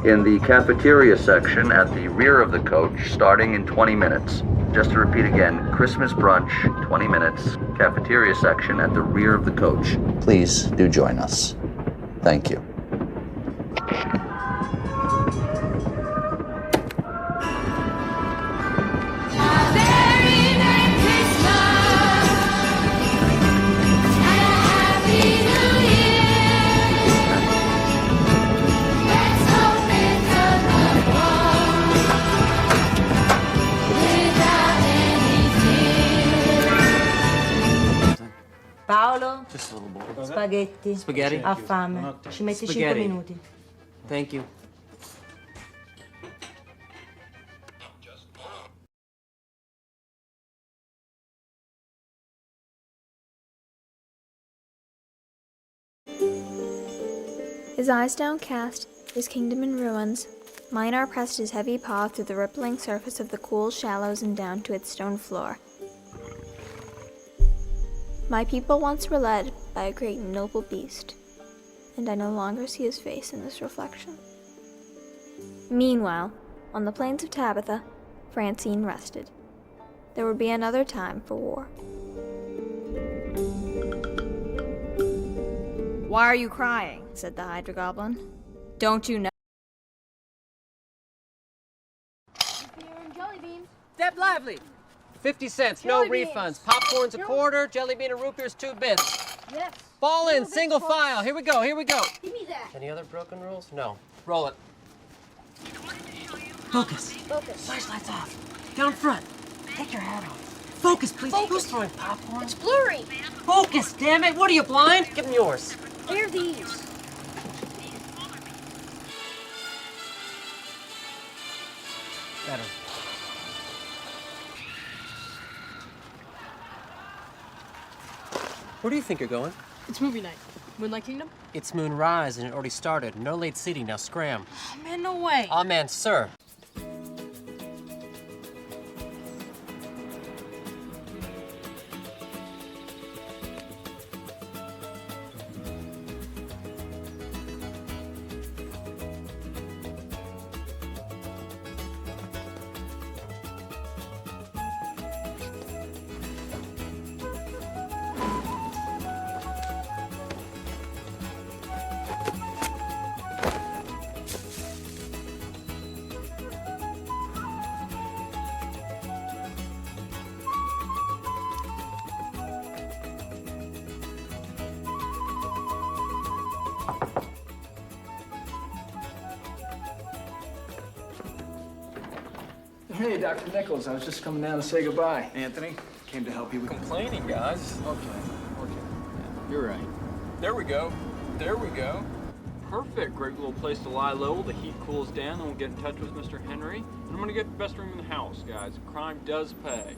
in the cafeteria section at the rear of the coach starting in 20 minutes. Just to repeat again, Christmas brunch, 20 minutes, cafeteria section at the rear of the coach. Please do join us. Thank you. Paolo? Just a little bowl. Spaghetti. Spaghetti? Ha fame. Ci metti 5 Spaghetti. minuti. Thank you. His eyes downcast, his kingdom in ruins, Minar pressed his heavy paw through the rippling surface of the cool shallows and down to its stone floor. My people once were led by a great and noble beast, and I no longer see his face in this reflection. Meanwhile, on the plains of Tabitha, Francine rested. There would be another time for war. Why are you crying? Said the Hydra Goblin. Don't you know? Step lively! 50 cents, no refunds. Popcorn's a quarter, jelly bean and root beer's 2 bits. Yes. Fall in, single file. Here we go, here we go. Give me that. Any other broken rules? No. Roll it. Focus. Flashlights off. Down front. Take your hat off. Focus, please. Who's throwing popcorn? It's blurry. Focus, damn it. What are you, blind? Give him yours. Where are these? Better. Where do you think you're going? It's movie night. Moonlight Kingdom? It's Moonrise, and it already started. No late seating, now scram. Oh, man, no way. Amen, sir. Hey, Dr. Nichols, I was just coming down to say goodbye. Anthony, came to help you with Complaining, guys. Okay. Yeah, you're right. There we go. There we go. Perfect. Great little place to lie low. The heat cools down, then we'll get in touch with Mr. Henry. And I'm gonna get the best room in the house, guys. Crime does pay.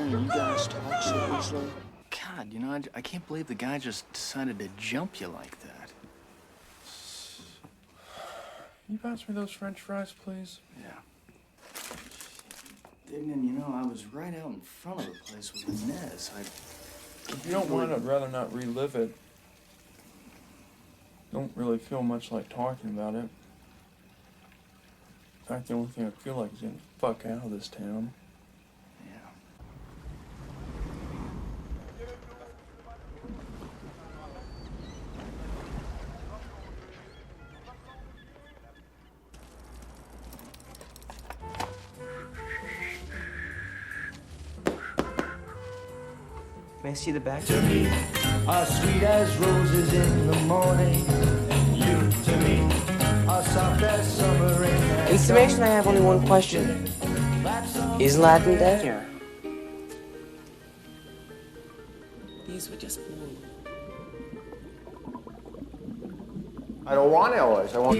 You guys talk so easily. God, you know, I can't believe the guy just decided to jump you like that. Can you pass me those French fries, please? Yeah. Dignan, you know, I was right out in front of the place with Inez. If you don't mind, I'd rather not relive it. Don't really feel much like talking about it. In fact, the only thing I feel like is getting the fuck out of this town. Yeah. May I see the back? To me are sweet as roses in the morning. You to me are soft In summation, I have only one question. Is Latin dead? Here. These were just fools. I don't want Ellis. I want.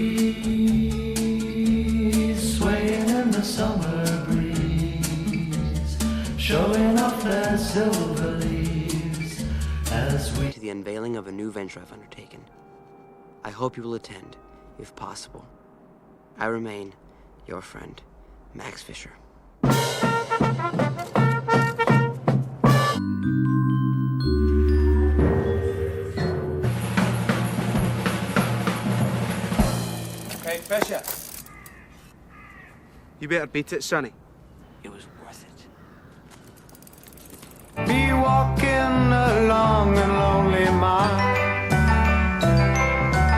Swaying in the summer breeze, showing off their silver leaves as we. To the unveiling of a new venture I've undertaken. I hope you will attend, if possible. I remain your friend, Max Fisher. Hey, Fisher. You better beat it, Sonny. It was worth it. Be walking along a lonely mile,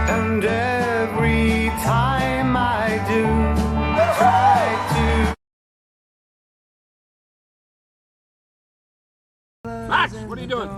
and every time I do, try to. Max, what are you doing?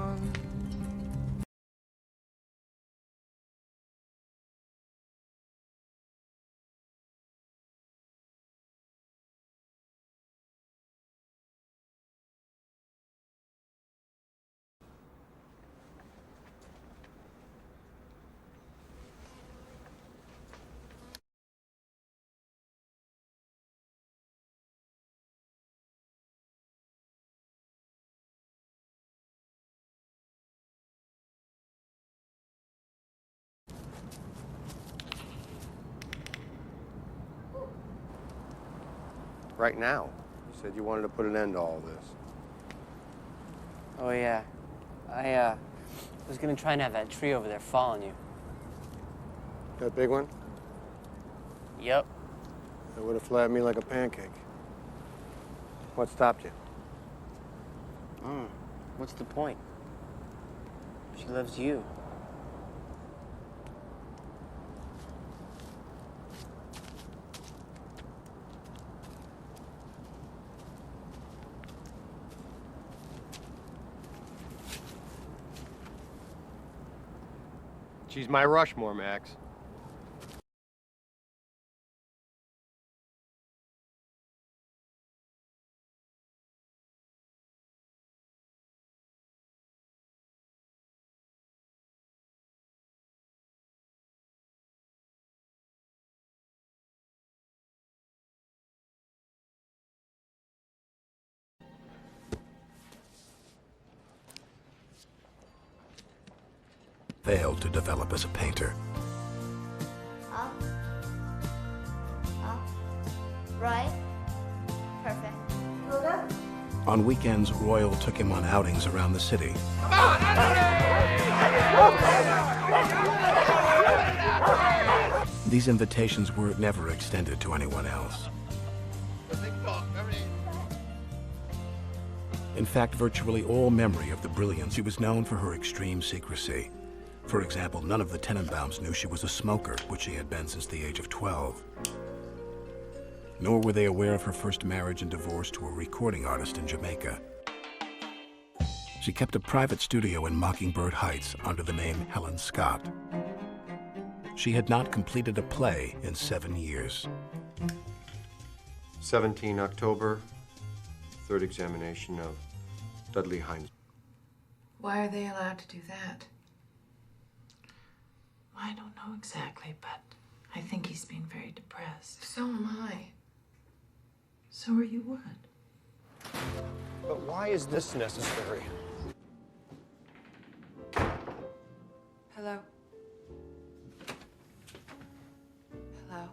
Right now. You said you wanted to put an end to all this. Oh, yeah. I was gonna try and have that tree over there fall on you. That big one? Yep. It would have flattened me like a pancake. What stopped you? What's the point? She loves you. She's my Rushmore, Max. Failed to develop as a painter. Right. Perfect. On weekends, Royal took him on outings around the city. These invitations were never extended to anyone else. In fact, virtually all memory of the brilliance, she was known for her extreme secrecy. For example, none of the Tenenbaums knew she was a smoker, which she had been since the age of 12. Nor were they aware of her first marriage and divorce to a recording artist in Jamaica. She kept a private studio in Mockingbird Heights under the name Helen Scott. She had not completed a play in 7 years. 17 October, third examination of Dudley Hines. Why are they allowed to do that? I don't know exactly, but I think he's being very depressed. So am I. So are you what? But why is this necessary? Hello? Hello?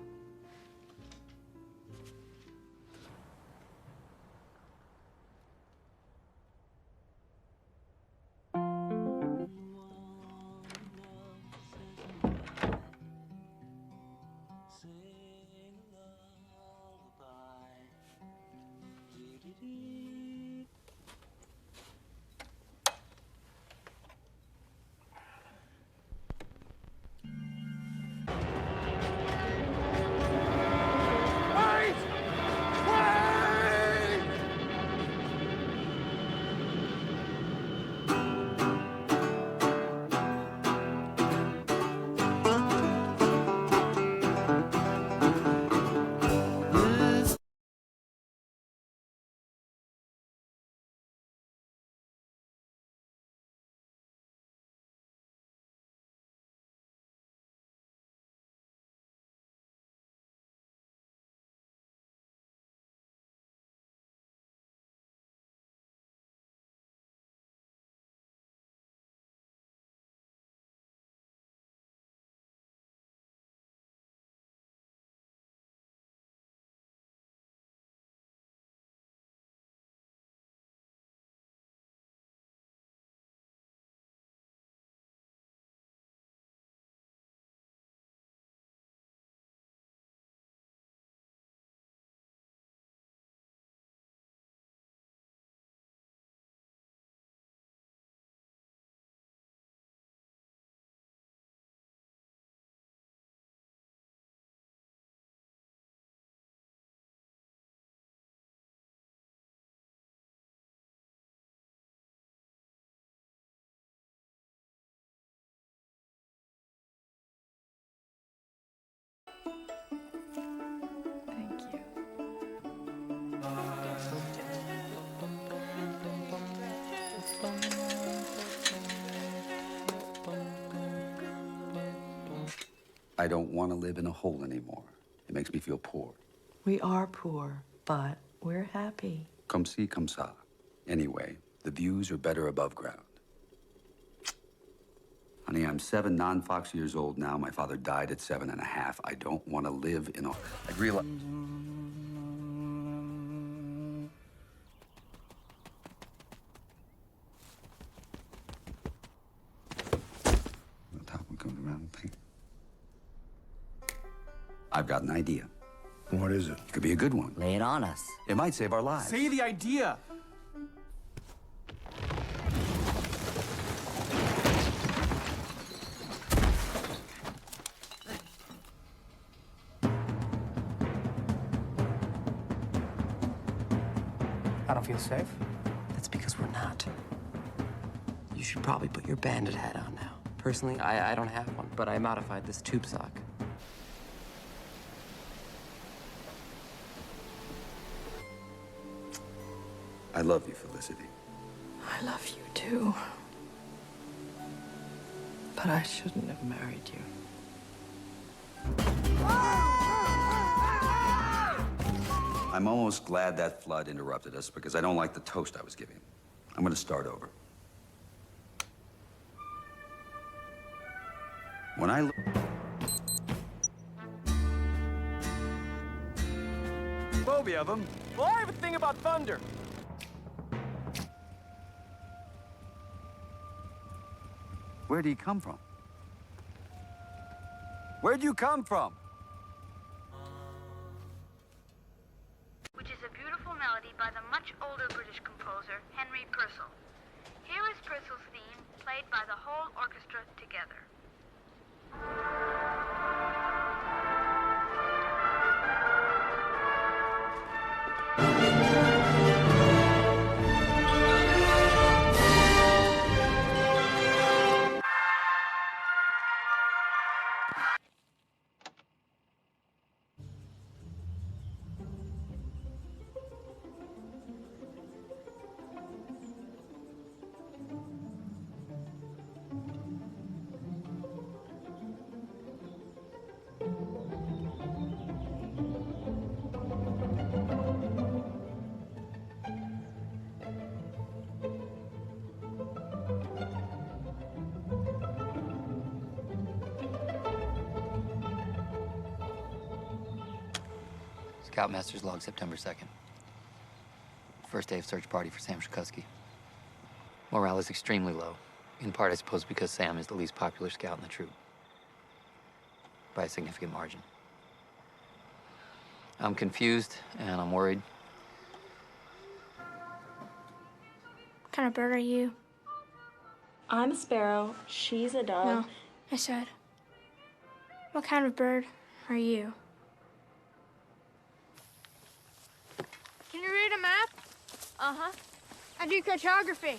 I don't want to live in a hole anymore. It makes me feel poor. We are poor, but we're happy. Comme ci, comme ça. Anyway, the views are better above ground. Honey, I'm 7 non-Fox years old now. My father died at 7.5. I don't want to live in a... I realize... The top one comes around the thing. I've got an idea. What is it? It could be a good one. Lay it on us. It might save our lives. Say the idea. I don't feel safe. That's because we're not. You should probably put your bandit hat on now. Personally, I don't have one, but I modified this tube sock. I love you, Felicity. I love you too. But I shouldn't have married you. I'm almost glad that flood interrupted us because I don't like the toast I was giving. I'm going to start over. When I... Phobia of them. Well, I have a thing about thunder. Where do you come from? Where'd you come from? Which is a beautiful melody by the much older British composer Henry Purcell. Here is Purcell's theme, played by the whole orchestra together. Scoutmaster's log, September 2nd. First day of search party for Sam Shakusky. Morale is extremely low. In part, I suppose, because Sam is the least popular scout in the troop. By a significant margin. I'm confused, and I'm worried. What kind of bird are you? I'm a sparrow. She's a dove. No, I said, what kind of bird are you? Can you read a map? Uh-huh. I do cartography.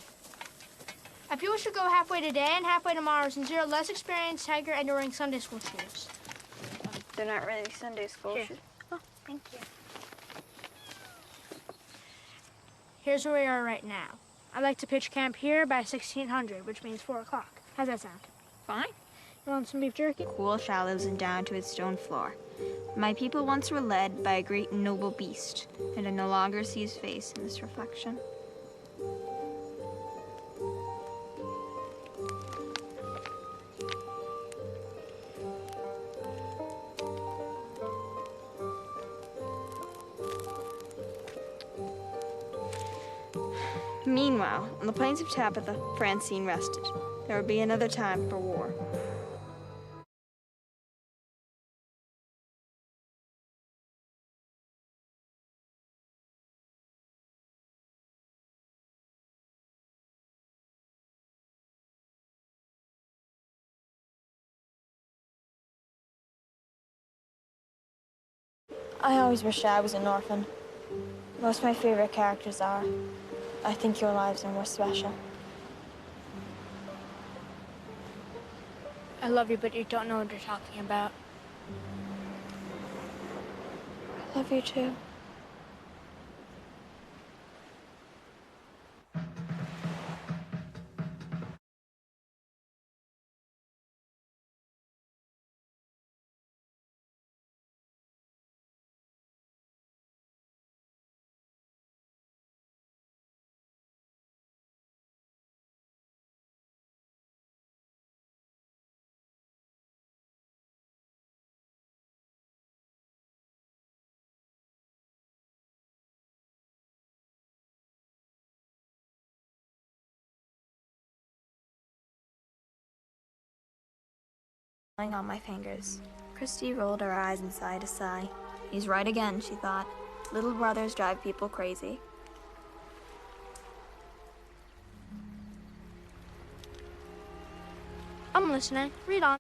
I feel we should go halfway today and halfway tomorrow since you're a less experienced hiker and you're wearing Sunday school shoes. They're not really Sunday school shoes. Oh, thank you. Here's where we are right now. I'd like to pitch camp here by 1600, which means 4 o'clock. How's that sound? Fine. You want some beef jerky? Cool shallows and down to its stone floor. My people once were led by a great and noble beast, and I no longer see his face in this reflection. Meanwhile, on the plains of Tabitha, Francine rested. There would be another time for war. I always wished I was an orphan. Most of my favorite characters are. I think your lives are more special. I love you, but you don't know what you're talking about. I love you too. on my fingers. Christy rolled her eyes and sighed a sigh. He's right again, she thought. Little brothers drive people crazy. I'm listening. Read on.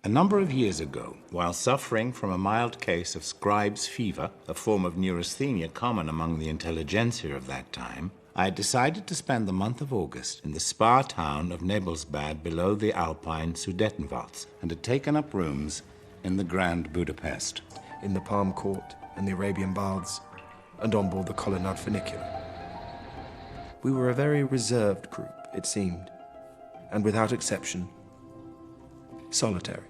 A number of years ago, while suffering from a mild case of scribe's fever, a form of neurasthenia common among the intelligentsia of that time, I had decided to spend the month of August in the spa town of Nebelsbad below the Alpine Sudetenwalds, and had taken up rooms in the Grand Budapest. In the Palm Court and the Arabian Baths, and on board the Colonnade Funicular. We were a very reserved group, it seemed, and without exception, solitary.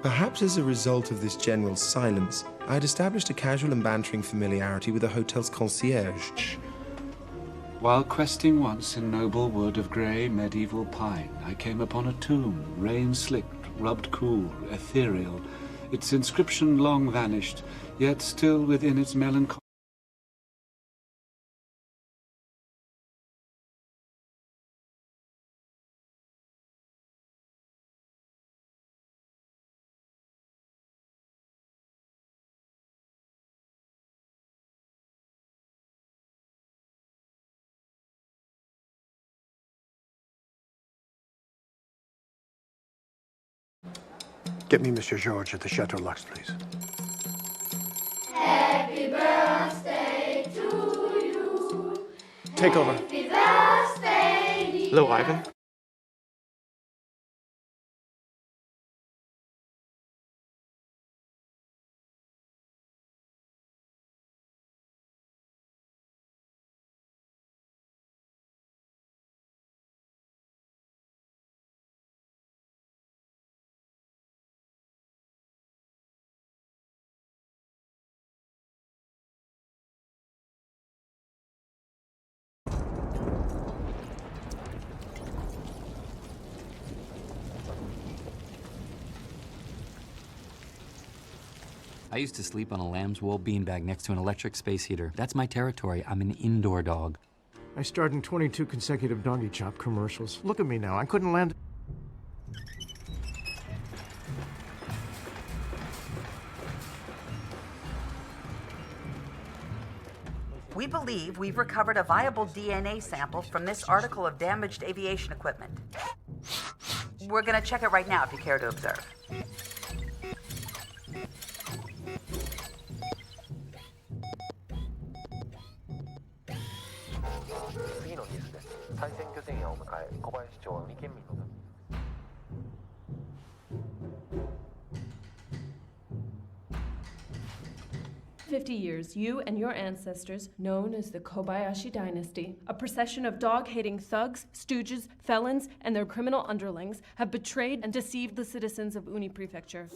Perhaps as a result of this general silence, I had established a casual and bantering familiarity with the hotel's concierge. While questing once in noble wood of grey medieval pine, I came upon a tomb, rain-slicked, rubbed cool, ethereal, its inscription long vanished, yet still within its melancholy. Get me Mr. George at the Chateau Lux, please. Happy birthday to you. Take over. Happy birthday. Hello, Ivan. I used to sleep on a lamb's wool beanbag next to an electric space heater. That's my territory. I'm an indoor dog. I starred in 22 consecutive Doggy Chop commercials. Look at me now. I couldn't land. We believe we've recovered a viable DNA sample from this article of damaged aviation equipment. We're going to check it right now if you care to observe. Years, you and your ancestors, known as the Kobayashi Dynasty, a procession of dog-hating thugs, stooges, felons, and their criminal underlings, have betrayed and deceived the citizens of Uni Prefecture.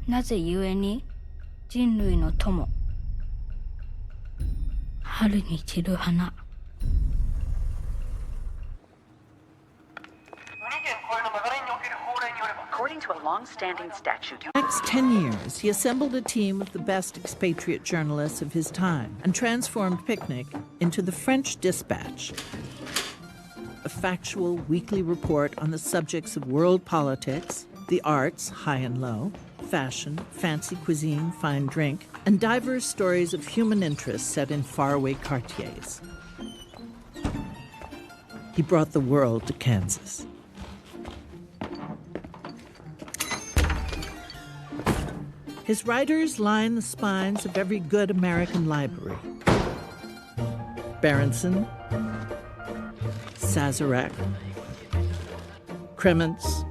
Naze yue ni jinrui no tomo. Haru ni chiru hana. According to a long-standing statute, For the next 10 years, he assembled a team of the best expatriate journalists of his time and transformed Picnic into the French Dispatch, a factual weekly report on the subjects of world politics, the arts, high and low, fashion, fancy cuisine, fine drink, and diverse stories of human interest set in faraway quartiers. He brought the world to Kansas. His writers line the spines of every good American library. Berenson, Sazerac, Kremens,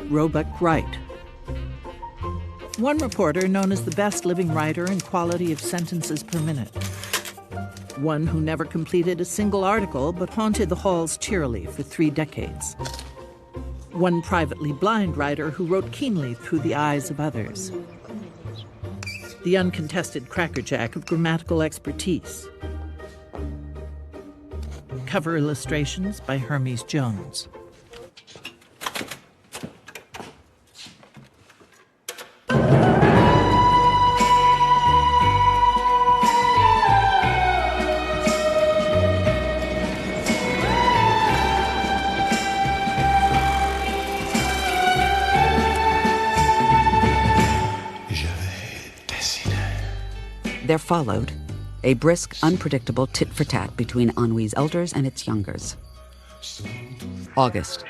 Roebuck Wright. One reporter, known as the best living writer in quality of sentences per minute, one who never completed a single article but haunted the halls cheerily for 3 decades. One privately blind writer who wrote keenly through the eyes of others. The uncontested crackerjack of grammatical expertise. Cover illustrations by Hermes Jones. There followed a brisk, unpredictable tit-for-tat between Anouilh's elders and its youngers. August.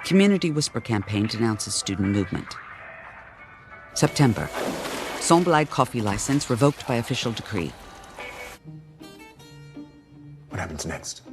Community Whisper campaign denounces student movement. September. Somblai coffee license revoked by official decree. What happens next?